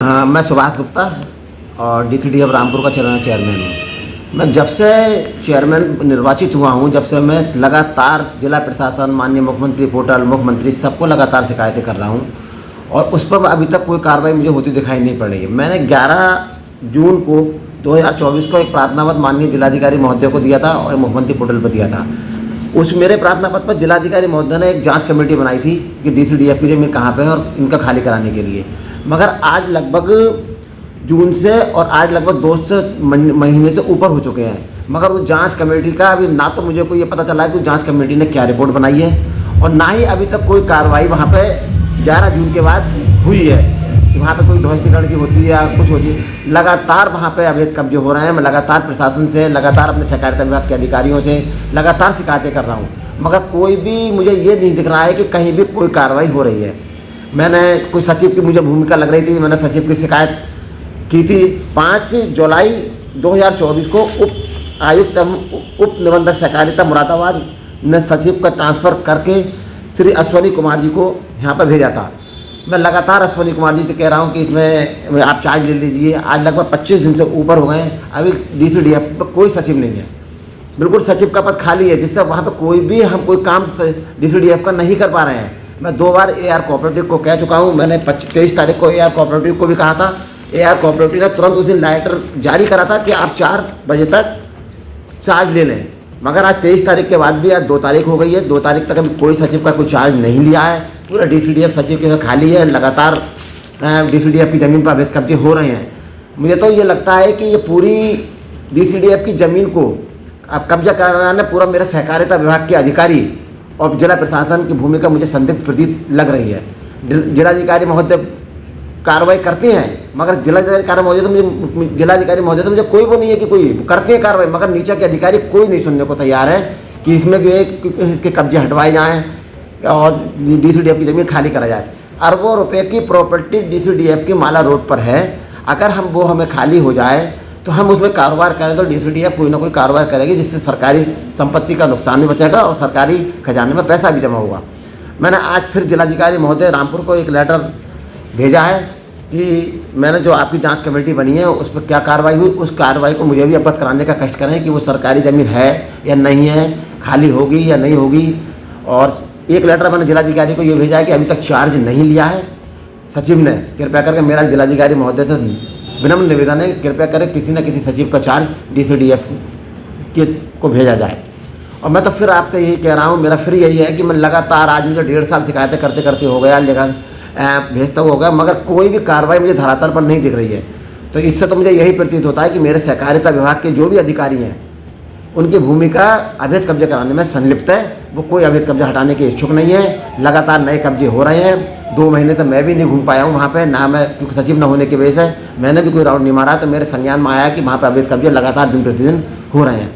मैं सुभाष गुप्ता और डीसीडीएफ रामपुर का चेयरमैन हूँ। मैं जब से चेयरमैन निर्वाचित हुआ हूँ, जब से मैं लगातार जिला प्रशासन, माननीय मुख्यमंत्री पोर्टल, मुख्यमंत्री सबको लगातार शिकायतें कर रहा हूँ और उस पर अभी तक कोई कार्रवाई मुझे होती दिखाई नहीं पड़ रही है। मैंने 11 जून को 2024 को एक प्रार्थना पत्र माननीय जिलाधिकारी महोदय को दिया था और मुख्यमंत्री पोर्टल पर दिया था। उस मेरे प्रार्थना पत्र पर जिलाधिकारी महोदय ने एक जांच कमेटी बनाई थी कि डीसीडीएफ की जमीन कहाँ पे है और इनका खाली कराने के लिए। मगर आज लगभग जून से और आज लगभग 2 महीने से ऊपर हो चुके हैं, मगर उस जांच कमेटी का अभी ना तो मुझे कोई ये पता चला है कि जांच कमेटी ने क्या रिपोर्ट बनाई है और ना ही अभी तक कोई कार्रवाई वहाँ पे 11 जून के बाद हुई है कि वहाँ पे कोई ध्वस्तीकरण की होती है या कुछ होती है। लगातार वहाँ पे अवैध कब्जे हो रहे हैं। मैं लगातार प्रशासन से, लगातार अपने सहकारिता विभाग के अधिकारियों से लगातार शिकायतें कर रहा हूँ, मगर कोई भी मुझे ये नहीं दिख रहा है कि कहीं भी कोई कार्रवाई हो रही है। मैंने कोई सचिव की मुझे भूमिका लग रही थी, मैंने सचिव की शिकायत की थी। 5 जुलाई 2024 को उप आयुक्त उप निबंधक सहकारिता मुरादाबाद ने सचिव का ट्रांसफ़र करके श्री अश्वनी कुमार जी को यहाँ पर भेजा था। मैं लगातार अश्वनी कुमार जी से कह रहा हूँ कि इसमें आप चार्ज ले लीजिए। आज लगभग 25 दिन से ऊपर हो गए हैं, अभी डीसीडीएफ पर कोई सचिव नहीं है, बिल्कुल सचिव का पद खाली है, जिससे वहाँ पर कोई भी हम कोई काम डीसीडीएफ का नहीं कर पा रहे हैं। मैं 2 बार एआर कोऑपरेटिव को कह चुका हूँ। मैंने 23 तारीख को एआर कोऑपरेटिव को भी कहा था। एआर कोऑपरेटिव ने तुरंत उस दिन लेटर जारी करा था कि आप 4 बजे तक चार्ज ले लें, मगर आज 23 तारीख के बाद भी आज 2 तारीख हो गई है। 2 तारीख तक अभी कोई सचिव का कोई चार्ज नहीं लिया है। पूरा डीसीडीएफ सचिव के साथ खाली है। लगातार डीसीडीएफ की ज़मीन पर अवैध कब्जे हो रहे हैं। मुझे तो ये लगता है कि ये पूरी डीसीडीएफ की ज़मीन को अब कब्जा कराना पूरा मेरे सहकारिता विभाग के अधिकारी और जिला प्रशासन की भूमिका मुझे संदिग्ध प्रतीत लग रही है। जिलाधिकारी महोदय कार्रवाई करते हैं, मगर जिलाधिकारी महोदय से मुझे कोई वो नहीं है कि कोई करते हैं कार्रवाई, मगर नीचे के अधिकारी कोई नहीं सुनने को तैयार है कि इसमें जो है इसके कब्जे हटवाए जाएँ और डीसीडीएफ की ज़मीन खाली करा जाए। अरबों रुपए की प्रॉपर्टी डीसीडीएफ की माला रोड पर है। अगर वो हमें खाली हो जाए तो हम उसमें कारोबार करें तो डीसीडीएफ कोई ना कोई कारोबार करेगी, जिससे सरकारी संपत्ति का नुकसान भी बचेगा और सरकारी खजाने में पैसा भी जमा होगा। मैंने आज फिर जिलाधिकारी महोदय रामपुर को एक लेटर भेजा है कि मैंने जो आपकी जांच कमेटी बनी है उस पर क्या कार्रवाई हुई, उस कार्रवाई को मुझे भी अवगत कराने का कष्ट करें कि वो सरकारी ज़मीन है या नहीं है, खाली होगी या नहीं होगी। और एक लेटर मैंने जिलाधिकारी को ये भेजा है कि अभी तक चार्ज नहीं लिया है सचिव ने। कृपया करके मेरा जिलाधिकारी महोदय से विनम्र निवेदन है, कृपया करें किसी न किसी सचिव का चार्ज डीसीडीएफ को भेजा जाए। और मैं तो फिर आपसे यही कह रहा हूँ, मेरा फिर यही है कि मैं लगातार आज मुझे 1.5 साल शिकायतें करते करते हो गया, भेजता हो गया, मगर कोई भी कार्रवाई मुझे धरातल पर नहीं दिख रही है। तो इससे तो मुझे यही प्रतीत होता है कि मेरे सहकारिता विभाग के जो भी अधिकारी हैं उनकी भूमिका अवैध कब्जे कराने में संलिप्त है। वो कोई अवैध कब्जा हटाने के इच्छुक नहीं है। लगातार नए कब्जे हो रहे हैं। 2 महीने से मैं भी नहीं घूम पाया हूँ वहाँ पे, ना मैं, क्योंकि सचिव न होने की वजह से मैंने भी कोई राउंड नहीं मारा। तो मेरे संज्ञान में आया कि वहाँ पे अवैध कब्जे लगातार दिन प्रतिदिन हो रहे हैं,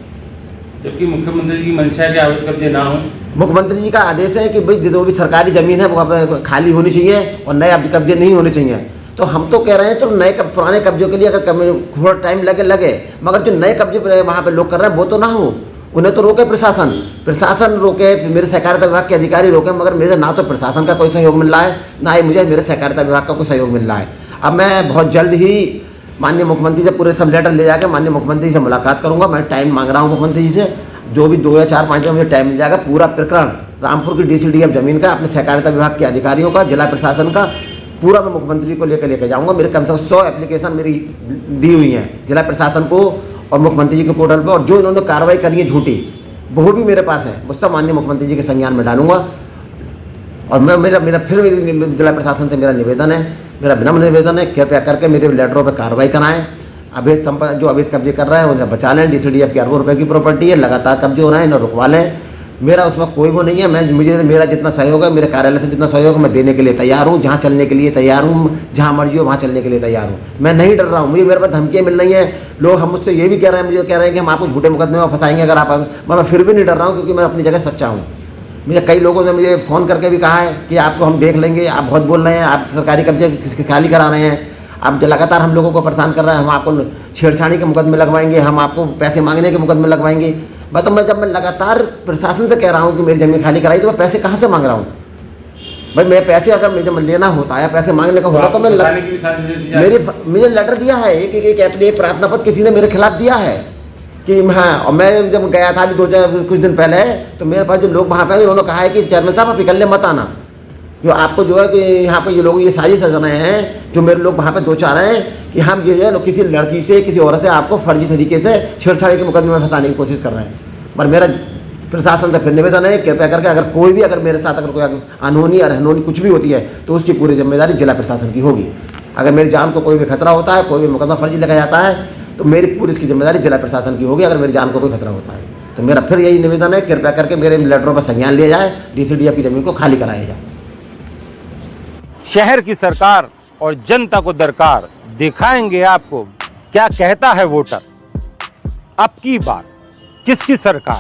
जबकि मुख्यमंत्री जी की मंशा है कि अवैध कब्जे ना हो। मुख्यमंत्री जी का आदेश है कि भाई जो भी सरकारी ज़मीन है वो वहाँ पे खाली होनी चाहिए और नए अवैध कब्जे नहीं होने चाहिए। तो हम तो कह रहे हैं चलो नए पुराने कब्जों के लिए अगर थोड़ा टाइम लगे, मगर जो नए कब्जे वहाँ पे लोग कर रहे हैं वो तो ना हो। उन्हें तो रोके प्रशासन रोके, मेरे सहकारिता विभाग के अधिकारी रोके, मगर मेरे ना तो प्रशासन का कोई सहयोग मिल रहा है, ना ही मुझे मेरे सहकारिता विभाग का कोई सहयोग मिल रहा है। अब मैं बहुत जल्द ही माननीय मुख्यमंत्री से पूरे सब लेटर ले जाकर माननीय मुख्यमंत्री जी से मुलाकात करूंगा। मैं टाइम मांग रहा हूं मुख्यमंत्री जी से, जो भी 2 या 4-5 दिन मुझे टाइम मिल जाएगा। पूरा प्रकरण रामपुर की डीसीडीएफ जमीन का, अपने सहकारिता विभाग के अधिकारियों का, जिला प्रशासन का, पूरा मैं मुख्यमंत्री को लेकर जाऊँगा। मेरे कम से कम 100 एप्लीकेशन मेरी दी हुई हैं जिला प्रशासन को और मुख्यमंत्री जी के पोर्टल पर, और जो इन्होंने कार्रवाई करी है झूठी वो भी मेरे पास है, वो सब माननीय मुख्यमंत्री जी के संज्ञान में डालूंगा। और मैं मेरा फिर मेरी जिला प्रशासन से मेरा निवेदन है, मेरा विनम्र निवेदन है, कृपया करके मेरे लेटरों पर कार्रवाई कराएं। जो अवैध कब्जे कर रहे हैं उन्हें बचा लें। डीसीडीएफ की अरबों रुपए की प्रॉपर्टी है, लगातार कब्जे हो रहे हैं, इन्हें रुकवा लें। मेरा उसमें कोई वो नहीं है। मुझे मेरा जितना सहयोग है, मेरे कार्यालय से जितना सहयोग है मैं देने के लिए तैयार हूँ। जहाँ चलने के लिए तैयार हूँ, जहाँ मर्जी हो वहाँ चलने के लिए तैयार हूँ। मैं नहीं डर रहा हूँ। मेरे पास धमकियाँ मिल रही हैं, लोग हम मुझसे ये भी कह रहे हैं, मुझे कह रहे हैं कि हम आपको झूठे मुकदमे में फंसाएंगे अगर आप। मैं फिर भी नहीं डर रहा हूँ, क्योंकि मैं अपनी जगह सच्चा हूँ। मुझे कई लोगों ने मुझे फ़ोन करके भी कहा है कि आपको हम देख लेंगे, आप बहुत बोल रहे हैं, आप सरकारी कब्जे खाली करा रहे हैं, आप लगातार हम लोगों को परेशान कर रहे हैं, हम आपको छेड़छाड़ी के मुकदमे लगवाएंगे, हम आपको पैसे मांगने के मुकदमे लगवाएंगे। जब मैं लगातार प्रशासन से कह रहा हूँ कि मेरी ज़मीन खाली कराई, तो मैं पैसे कहाँ से मांग रहा हूँ? भाई मेरे पैसे अगर मुझे लेना होता है, पैसे मांगने का होता तो मैं बताने की भी साजिश रची जा रही है। मुझे लेटर दिया है, एक प्रार्थना पत्र किसी ने मेरे खिलाफ दिया है कि हाँ। और मैं जब गया था अभी कुछ दिन पहले, तो मेरे पास जो लोग वहाँ पे उन्होंने कहा है कि चेयरमैन साहब आप इकल्ले मत आना, क्यों आपको जो है कि यहाँ पे ये लोग ये साजिश रच रहे हैं, जो मेरे लोग वहाँ पे दो चाह रहे हैं कि हम ये जो है किसी लड़की से किसी औरत से आपको फर्जी तरीके से छेड़छाड़ी के मुकदमे में फंसाने की कोशिश कर रहे हैं। पर मेरा प्रशासन से फिर निवेदन है, कृपया करके अगर कोई भी मेरे साथ अगर कोई अनहोनी या रहनोनी कुछ भी होती है तो उसकी पूरी जिम्मेदारी जिला प्रशासन की होगी। अगर मेरी जान को कोई भी खतरा होता है, कोई भी मुकदमा फर्जी लगाया जाता है, तो मेरी पूरी इसकी जिम्मेदारी जिला प्रशासन की होगी। अगर मेरी जान को कोई खतरा होता है तो मेरा फिर यही निवेदन है, कृपया करके मेरे लेटरों पर संज्ञान लिया जाए, DCDF की जमीन को खाली कराया जाए। शहर की सरकार और जनता को दरकार, दिखाएंगे आपको क्या कहता है वोटर। अब की बार किसकी सरकार।